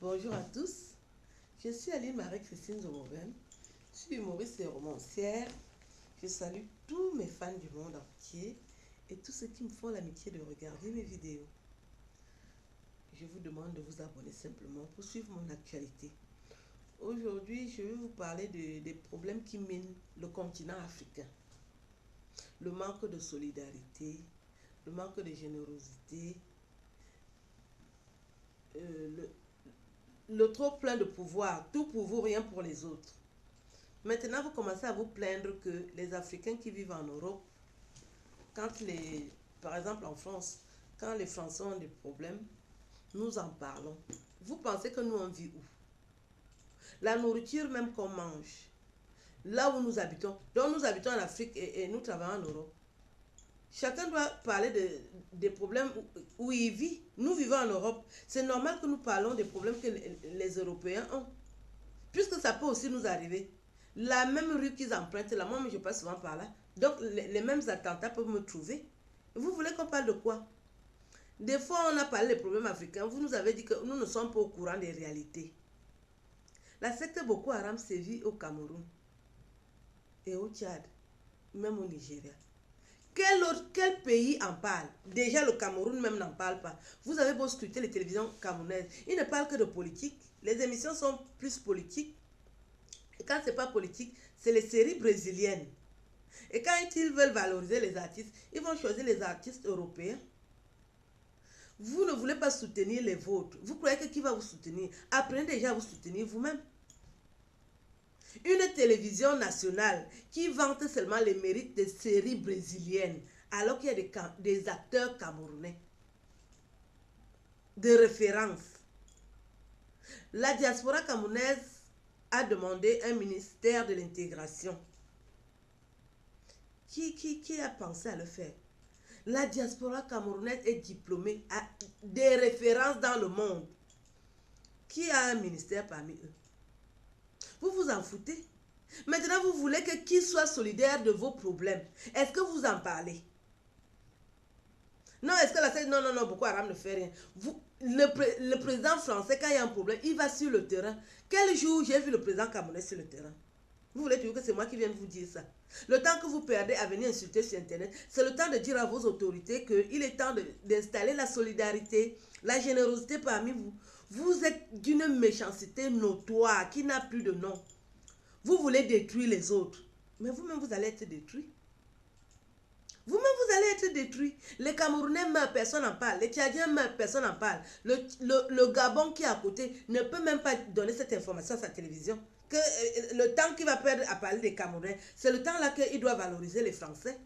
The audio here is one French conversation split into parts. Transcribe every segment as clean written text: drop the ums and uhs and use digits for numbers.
Bonjour à tous, je suis Aline Marie-Christine Zomoven, je suis humoriste et romancière. Je salue tous mes fans du monde entier et tous ceux qui me font l'amitié de regarder mes vidéos. Je vous demande de vous abonner simplement pour suivre mon actualité. Aujourd'hui, je vais vous parler des problèmes qui minent le continent africain. Le manque de solidarité, le manque de générosité, le trop plein de pouvoir, tout pour vous, rien pour les autres. Maintenant, vous commencez à vous plaindre que les Africains qui vivent en Europe, par exemple en France, quand les Français ont des problèmes, nous en parlons. Vous pensez que nous, on vit où? La nourriture même qu'on mange, là où nous habitons, donc nous habitons en Afrique et nous travaillons en Europe. Chacun doit parler des problèmes où il vit. Nous vivons en Europe. C'est normal que nous parlons des problèmes que les Européens ont. Puisque ça peut aussi nous arriver. La même rue qu'ils empruntent, là, moi je passe souvent par là. Donc les mêmes attentats peuvent me trouver. Vous voulez qu'on parle de quoi? Des fois on a parlé des problèmes africains. Vous nous avez dit que nous ne sommes pas au courant des réalités. La secte Boko Haram sévit au Cameroun et au Tchad, même au Nigeria. Quel pays en parle? Déjà le Cameroun même n'en parle pas. Vous avez beau scruter les télévisions camerounaises, ils ne parlent que de politique. Les émissions sont plus politiques. Et quand c'est pas politique, c'est les séries brésiliennes. Et quand ils veulent valoriser les artistes, ils vont choisir les artistes européens. Vous ne voulez pas soutenir les vôtres. Vous croyez que qui va vous soutenir? Apprenez déjà à vous soutenir vous-même. Une télévision nationale qui vante seulement les mérites des séries brésiliennes, alors qu'il y a des acteurs camerounais de référence. La diaspora camerounaise a demandé un ministère de l'intégration. Qui a pensé à le faire? La diaspora camerounaise est diplômée, a des références dans le monde. Qui a un ministère parmi eux? Vous vous en foutez. Maintenant, vous voulez qu'ils soient solidaires de vos problèmes. Est-ce que vous en parlez? Non, est-ce que non, Boko Haram ne fait rien. Le président français, quand il y a un problème, il va sur le terrain. Quel jour j'ai vu le président camerounais sur le terrain? Vous voulez toujours que c'est moi qui viens de vous dire ça? Le temps que vous perdez à venir insulter sur Internet, c'est le temps de dire à vos autorités qu'il est temps d'installer la solidarité, la générosité parmi vous. Vous êtes d'une méchanceté notoire qui n'a plus de nom. Vous voulez détruire les autres, mais vous-même vous allez être détruit. Vous-même vous allez être détruit. Les Camerounais meurent, personne n'en parle. Les Tchadiens meurent, personne n'en parle. Le Gabon qui est à côté ne peut même pas donner cette information à sa télévision. Que le temps qu'il va perdre à parler des Camerounais, c'est le temps là qu'il doit valoriser les Français.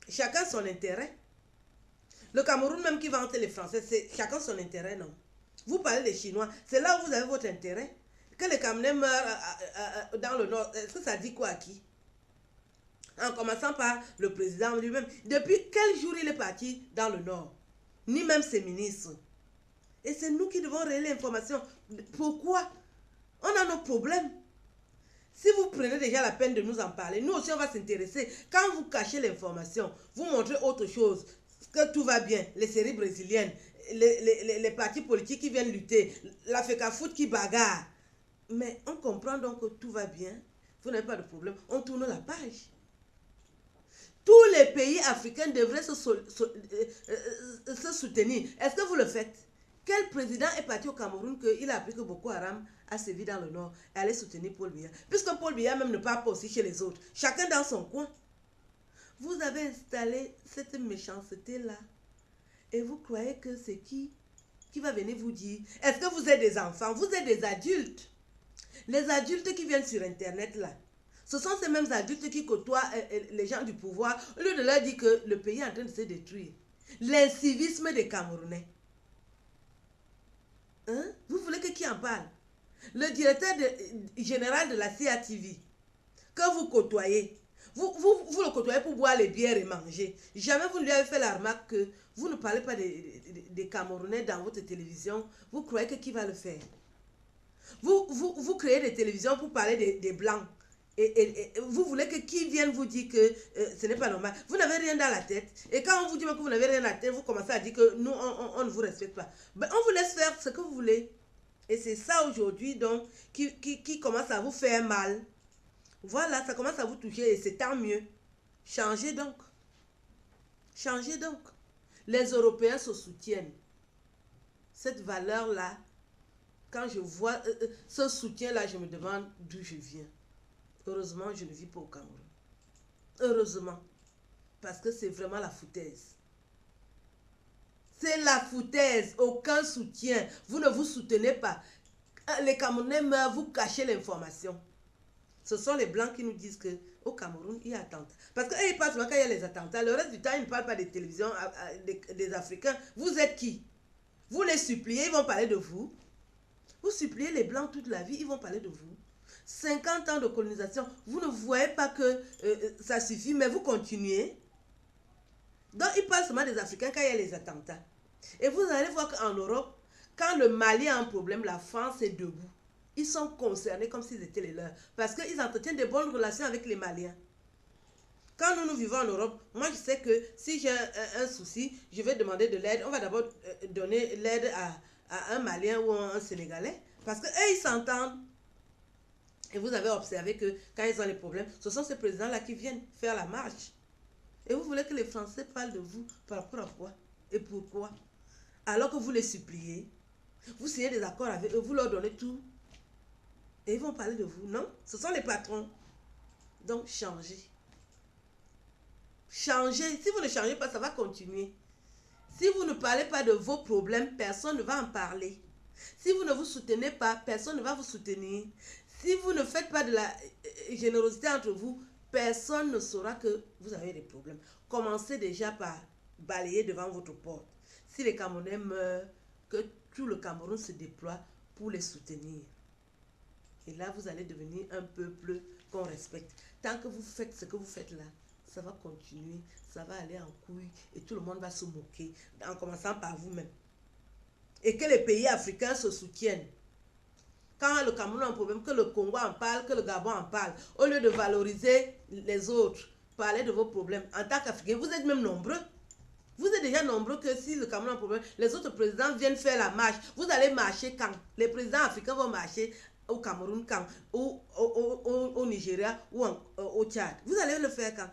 Chacun son intérêt. Le Cameroun même qui vante les Français, c'est chacun son intérêt, non? Vous parlez des Chinois, c'est là où vous avez votre intérêt. Que les Camerounais meurent dans le nord, est-ce que ça dit quoi à qui? En commençant par le président lui-même. Depuis quel jour il est parti dans le nord? Ni même ses ministres. Et c'est nous qui devons relayer l'information. Pourquoi? On a nos problèmes. Si vous prenez déjà la peine de nous en parler, nous aussi on va s'intéresser. Quand vous cachez l'information, vous montrez autre chose, que tout va bien, les séries brésiliennes, les partis politiques qui viennent lutter, la FECAFOOT qui bagarre. Mais on comprend donc que tout va bien, vous n'avez pas de problème, on tourne la page. Tous les pays africains devraient se soutenir. Est-ce que vous le faites? Quel président est parti au Cameroun qu'il a appris que Boko Haram a sévi dans le nord et allait soutenir Paul Biya? Puisque Paul Biya même ne part pas aussi chez les autres. Chacun dans son coin. Vous avez installé cette méchanceté-là. Et vous croyez que c'est qui va venir vous dire? Est-ce que vous êtes des enfants? Vous êtes des adultes. Les adultes qui viennent sur Internet là. Ce sont ces mêmes adultes qui côtoient les gens du pouvoir au lieu de leur dire que le pays est en train de se détruire. L'incivisme des Camerounais. Hein? Vous voulez que qui en parle? Le directeur général de la CATV, que vous côtoyez, vous le côtoyez pour boire les bières et manger. Jamais vous ne lui avez fait la remarque que vous ne parlez pas des Camerounais dans votre télévision. Vous croyez que qui va le faire? Vous créez des télévisions pour parler des Blancs. Et vous voulez que qui vienne vous dire que ce n'est pas normal. Vous n'avez rien dans la tête. Et quand on vous dit que vous n'avez rien dans la tête, vous commencez à dire que nous, on ne vous respecte pas. Ben, on vous laisse faire ce que vous voulez. Et c'est ça aujourd'hui donc qui commence à vous faire mal. Voilà, ça commence à vous toucher et c'est tant mieux. Changez donc. Changez donc. Les Européens se soutiennent. Cette valeur-là, quand je vois ce soutien-là, je me demande d'où je viens. Heureusement, je ne vis pas au Cameroun. Heureusement. Parce que c'est vraiment la foutaise. C'est la foutaise. Aucun soutien. Vous ne vous soutenez pas. Les Camerounais meurent, vous cachez l'information. Ce sont les Blancs qui nous disent qu'au Cameroun, il y a attentats. Parce qu'eux, ils parlent seulement quand il y a les attentats. Le reste du temps, ils ne parlent pas des télévisions des Africains. Vous êtes qui? Vous les suppliez, ils vont parler de vous. Vous suppliez les Blancs toute la vie, ils vont parler de vous. 50 ans de colonisation, vous ne voyez pas que ça suffit, mais vous continuez. Donc, ils parlent seulement des Africains quand il y a les attentats. Et vous allez voir qu'en Europe, quand le Mali a un problème, la France est debout. Ils sont concernés comme s'ils étaient les leurs. Parce qu'ils entretiennent de bonnes relations avec les Maliens. Quand nous vivons en Europe, moi je sais que si j'ai un souci, je vais demander de l'aide. On va d'abord donner l'aide à un Malien ou un Sénégalais. Parce qu'eux, ils s'entendent. Et vous avez observé que quand ils ont les problèmes, ce sont ces présidents-là qui viennent faire la marche. Et vous voulez que les Français parlent de vous par rapport à quoi? Et pourquoi? Alors que vous les suppliez, vous signez des accords avec eux, vous leur donnez tout. Et ils vont parler de vous. Non, ce sont les patrons. Donc, changez. Changez. Si vous ne changez pas, ça va continuer. Si vous ne parlez pas de vos problèmes, personne ne va en parler. Si vous ne vous soutenez pas, personne ne va vous soutenir. Si vous ne faites pas de la générosité entre vous, personne ne saura que vous avez des problèmes. Commencez déjà par balayer devant votre porte. Si les Camerounais meurent, que tout le Cameroun se déploie pour les soutenir. Et là, vous allez devenir un peuple qu'on respecte. Tant que vous faites ce que vous faites là, ça va continuer, ça va aller en couille et tout le monde va se moquer, en commençant par vous-même. Et que les pays africains se soutiennent. Quand le Cameroun a un problème, que le Congo en parle, que le Gabon en parle, au lieu de valoriser les autres, parlez de vos problèmes. En tant qu'Africains, vous êtes même nombreux. Vous êtes déjà nombreux que si le Cameroun a un problème, les autres présidents viennent faire la marche. Vous allez marcher quand? Les présidents africains vont marcher au Cameroun quand? Ou au Nigeria ou au Tchad. Vous allez le faire quand?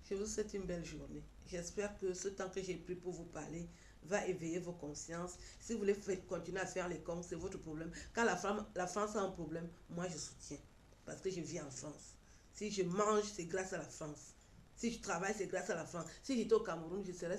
Je vous souhaite une belle journée. J'espère que ce temps que j'ai pris pour vous parler va éveiller vos consciences. Si vous voulez continuer à faire les cons, c'est votre problème. Quand la France a un problème, moi je soutiens. Parce que je vis en France. Si je mange, c'est grâce à la France. Si je travaille, c'est grâce à la France. Si j'étais au Cameroun, je serais